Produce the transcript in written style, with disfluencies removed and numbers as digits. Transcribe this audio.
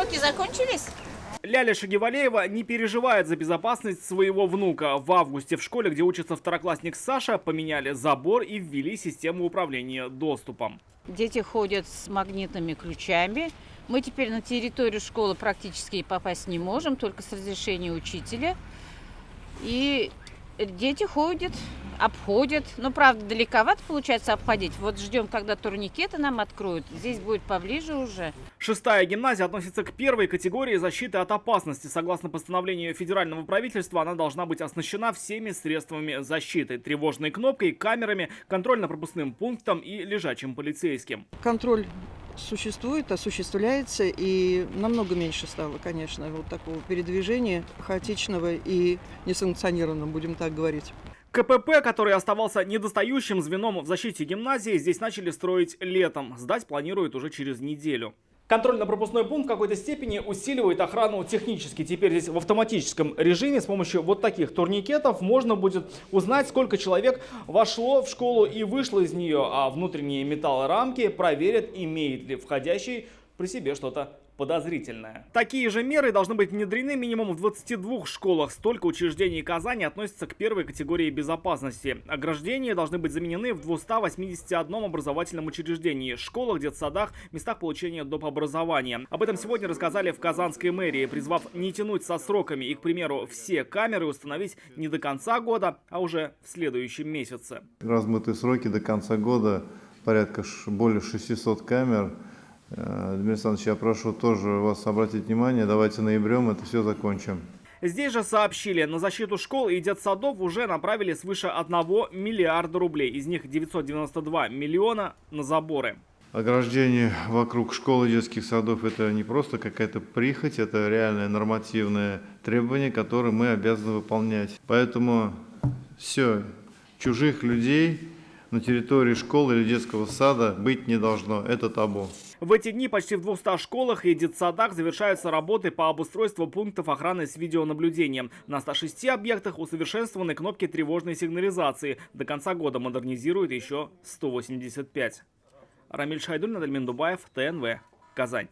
Уроки закончились? Ляля Шагивалеева не переживает за безопасность своего внука. В августе в школе, где учится второклассник Саша, поменяли забор и ввели систему управления доступом. Дети ходят с магнитными ключами. Мы теперь на территорию школы практически попасть не можем, только с разрешения учителя. И дети ходят, обходят. Но, правда, далековато получается обходить. Вот ждем, когда турникеты нам откроют. Здесь будет поближе уже. 6-я гимназия относится к первой категории защиты от опасности. Согласно постановлению федерального правительства, она должна быть оснащена всеми средствами защиты: тревожной кнопкой, камерами, контрольно-пропускным пунктом и лежачим полицейским. Контроль существует, осуществляется, и намного меньше стало, конечно, вот такого передвижения хаотичного и несанкционированного, будем так говорить. КПП, который оставался недостающим звеном в защите гимназии, здесь начали строить летом. Сдать планируют уже через неделю. Контрольно-пропускной пункт в какой-то степени усиливает охрану технически. Теперь здесь в автоматическом режиме с помощью вот таких турникетов можно будет узнать, сколько человек вошло в школу и вышло из нее, а внутренние металлорамки проверят, имеет ли входящий при себе что-то подозрительное. Такие же меры должны быть внедрены минимум в 22 школах. Столько учреждений Казани относятся к первой категории безопасности. Ограждения должны быть заменены в 281 образовательном учреждении: школах, детсадах, местах получения доп. Образования. Об этом сегодня рассказали в Казанской мэрии, призвав не тянуть со сроками и, к примеру, все камеры установить не до конца года, а уже в следующем месяце. Размытые сроки до конца года, порядка более 600 камер. Дмитрий Александрович, я прошу тоже вас обратить внимание, давайте ноябрем это все закончим. Здесь же сообщили, на защиту школ и детсадов уже направили свыше 1 миллиарда рублей. Из них 992 миллиона на заборы. Ограждение вокруг школ и детских садов — это не просто какая-то прихоть, это реальное нормативное требование, которое мы обязаны выполнять. Поэтому все, чужих людей на территории школы или детского сада быть не должно. Это табу. В эти дни почти в 200 школах и детсадах завершаются работы по обустройству пунктов охраны с видеонаблюдением. На 106 объектах усовершенствованы кнопки тревожной сигнализации. До конца года модернизируют еще 185. Рамиль Шайдуллин, Адельмин Дубаев, ТНВ, Казань.